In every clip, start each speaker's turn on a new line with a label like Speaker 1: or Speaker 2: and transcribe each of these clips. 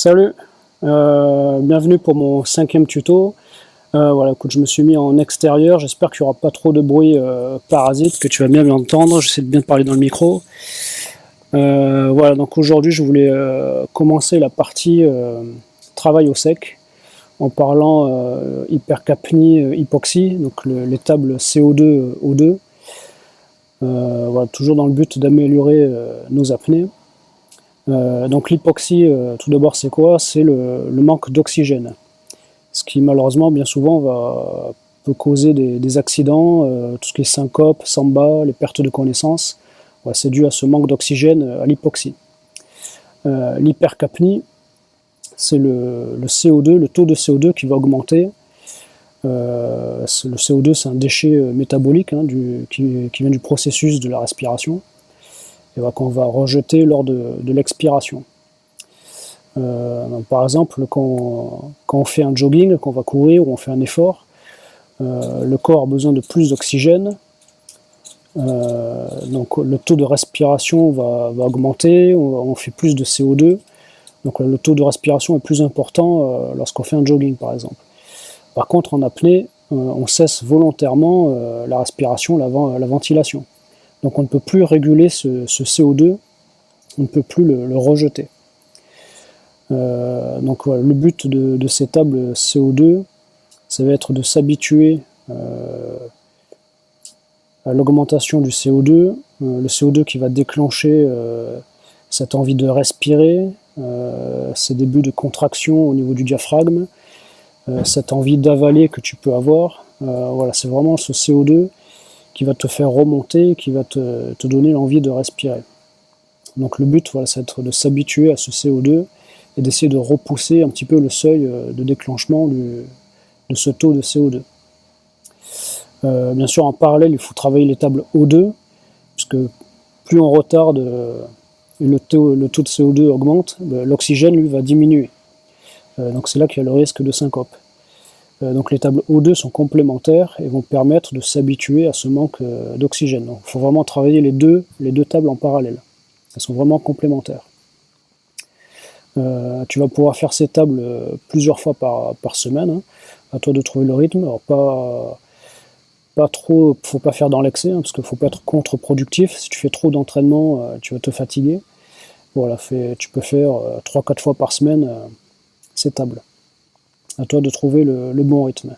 Speaker 1: Salut, bienvenue pour mon 5e tuto. Voilà, écoute, je me suis mis en extérieur, j'espère qu'il n'y aura pas trop de bruit parasite, que tu vas bien m'entendre, j'essaie de bien te parler dans le micro. Voilà, donc aujourd'hui je voulais commencer la partie travail au sec en parlant hypercapnie, hypoxie, donc les tables CO2, O2. Voilà, toujours dans le but d'améliorer nos apnées. Donc l'hypoxie, tout d'abord c'est quoi? C'est le manque d'oxygène. Ce qui malheureusement bien souvent peut causer des accidents, tout ce qui est syncope, samba, les pertes de connaissance. Voilà, c'est dû à ce manque d'oxygène, à l'hypoxie. L'hypercapnie, c'est le CO2, le taux de CO2 qui va augmenter. Le CO2 c'est un déchet métabolique qui vient du processus de la respiration. Et qu'on va rejeter lors de l'expiration. Par exemple, quand on fait un jogging, quand on va courir ou on fait un effort, le corps a besoin de plus d'oxygène, donc le taux de respiration va augmenter, on fait plus de CO2, donc le taux de respiration est plus important lorsqu'on fait un jogging par exemple. Par contre en apnée, on cesse volontairement la respiration, la ventilation. Donc on ne peut plus réguler ce CO2, on ne peut plus le rejeter. Donc voilà, le but de ces tables CO2, ça va être de s'habituer à l'augmentation du CO2, le CO2 qui va déclencher cette envie de respirer, ces débuts de contraction au niveau du diaphragme, cette envie d'avaler que tu peux avoir. Voilà, c'est vraiment ce CO2 qui va te faire remonter, qui va te donner l'envie de respirer. Donc le but, voilà, c'est de s'habituer à ce CO2 et d'essayer de repousser un petit peu le seuil de déclenchement de ce taux de CO2. Bien sûr, en parallèle, il faut travailler les tables O2, puisque plus on retarde et le taux de CO2 augmente, l'oxygène, lui, va diminuer. Donc c'est là qu'il y a le risque de syncope. Donc les tables O2 sont complémentaires et vont permettre de s'habituer à ce manque d'oxygène. Donc il faut vraiment travailler les deux tables en parallèle. Elles sont vraiment complémentaires. Tu vas pouvoir faire ces tables plusieurs fois par semaine. À toi de trouver le rythme. Alors pas trop, faut pas faire dans l'excès, parce qu'il faut pas être contre-productif. Si tu fais trop d'entraînement, tu vas te fatiguer. Voilà, tu peux faire 3-4 fois par semaine ces tables. À toi de trouver le bon rythme.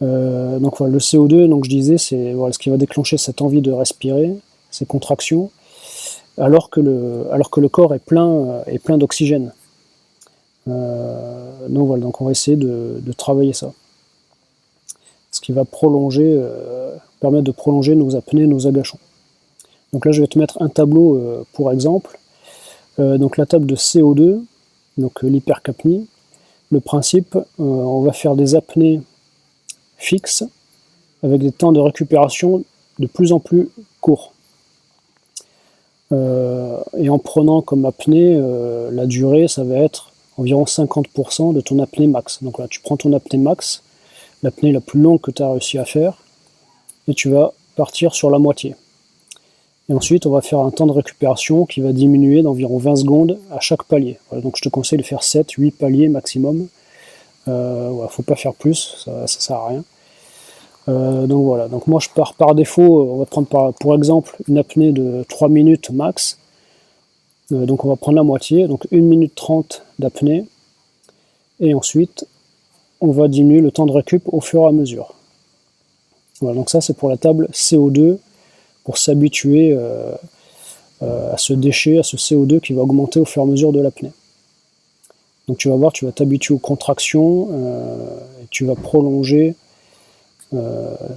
Speaker 1: Donc voilà, le CO2, donc je disais, c'est voilà, ce qui va déclencher cette envie de respirer, ces contractions, alors que le corps est plein d'oxygène. Donc voilà, donc on va essayer de travailler ça. Ce qui va permettre de prolonger nos apnées, nos agachons. Donc là, je vais te mettre un tableau pour exemple. Donc la table de CO2, donc l'hypercapnie. Le principe, on va faire des apnées fixes avec des temps de récupération de plus en plus courts. Et en prenant comme apnée, la durée, ça va être environ 50% de ton apnée max. Donc là, tu prends ton apnée max, l'apnée la plus longue que tu as réussi à faire, et tu vas partir sur la moitié. Et ensuite, on va faire un temps de récupération qui va diminuer d'environ 20 secondes à chaque palier. Voilà, donc je te conseille de faire 7-8 paliers maximum. Voilà, faut pas faire plus, ça sert à rien. Donc voilà, donc moi je pars par défaut, on va prendre pour exemple une apnée de 3 minutes max. Donc on va prendre la moitié, donc 1 minute 30 d'apnée. Et ensuite, on va diminuer le temps de récup au fur et à mesure. Voilà, donc ça c'est pour la table CO2, pour s'habituer à ce déchet, à ce CO2 qui va augmenter au fur et à mesure de l'apnée. Donc tu vas voir, tu vas t'habituer aux contractions, et tu vas prolonger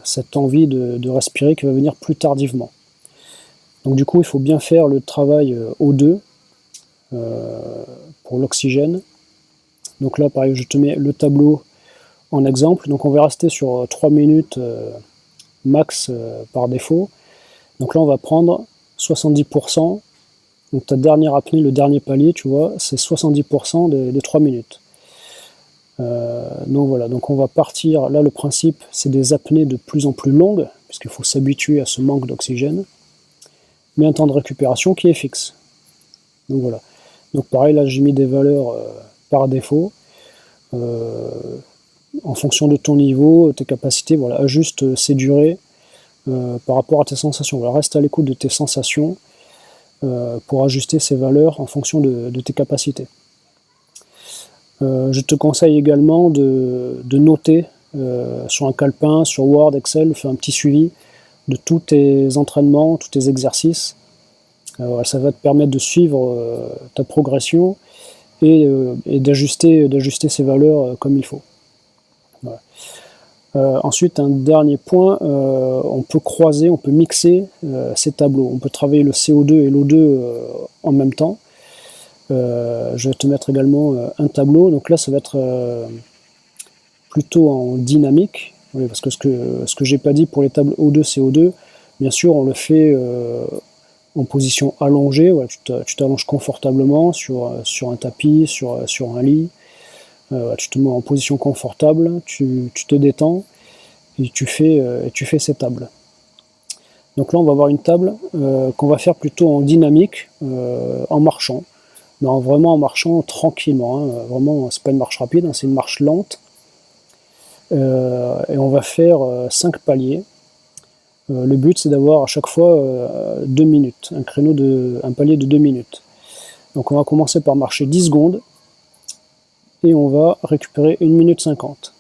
Speaker 1: cette envie de respirer qui va venir plus tardivement. Donc du coup, il faut bien faire le travail O2 pour l'oxygène. Donc là, pareil, je te mets le tableau en exemple. Donc on va rester sur 3 minutes max par défaut. Donc là, on va prendre 70%. Donc ta dernière apnée, le dernier palier, tu vois, c'est 70% des 3 minutes. Donc voilà, donc on va partir, là le principe c'est des apnées de plus en plus longues, puisqu'il faut s'habituer à ce manque d'oxygène, mais un temps de récupération qui est fixe. Donc voilà. Donc pareil, là j'ai mis des valeurs par défaut. En fonction de ton niveau, tes capacités, voilà, ajuste ces durées par rapport à tes sensations. Voilà, reste à l'écoute de tes sensations pour ajuster ces valeurs en fonction de tes capacités. Je te conseille également de noter sur un calepin, sur Word, Excel, faire un petit suivi de tous tes entraînements, tous tes exercices. Ça va te permettre de suivre ta progression et d'ajuster ces valeurs comme il faut. Voilà. Ensuite, un dernier point, on peut croiser, on peut mixer ces tableaux. On peut travailler le CO2 et l'O2 en même temps. Je vais te mettre également un tableau. Donc là, ça va être plutôt en dynamique. Oui, parce que ce que j'ai pas dit pour les tables O2, CO2, bien sûr, on le fait en position allongée. Voilà, tu t'allonges confortablement sur un tapis, sur un lit. Tu te mets en position confortable, tu te détends et tu fais ces tables. Donc là, on va avoir une table qu'on va faire plutôt en dynamique, en marchant. Mais vraiment en marchant tranquillement. Hein. Vraiment, c'est pas une marche rapide, hein, c'est une marche lente. Et on va faire 5 paliers. Le but, c'est d'avoir à chaque fois 2 minutes, un palier de 2 minutes. Donc on va commencer par marcher 10 secondes et on va récupérer 1 minute 50.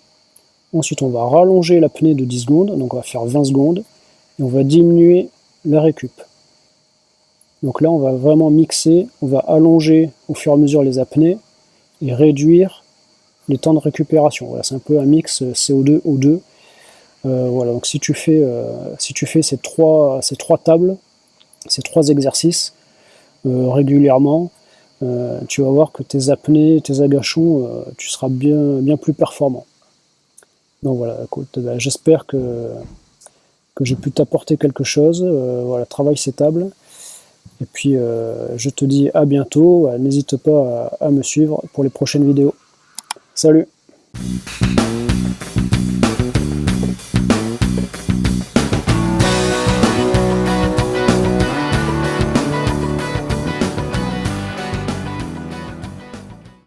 Speaker 1: Ensuite, on va rallonger l'apnée de 10 secondes, donc on va faire 20 secondes et on va diminuer la récup. Donc là, on va vraiment mixer, on va allonger au fur et à mesure les apnées et réduire les temps de récupération. Voilà, c'est un peu un mix CO2, O2. Voilà, donc si tu fais ces trois tables, ces 3 exercices régulièrement, tu vas voir que tes apnées, tes agachons, tu seras bien plus performant. Donc voilà, écoute, j'espère que j'ai pu t'apporter quelque chose. Voilà, travaille ces tables. Et puis je te dis à bientôt. N'hésite pas à me suivre pour les prochaines vidéos. Salut!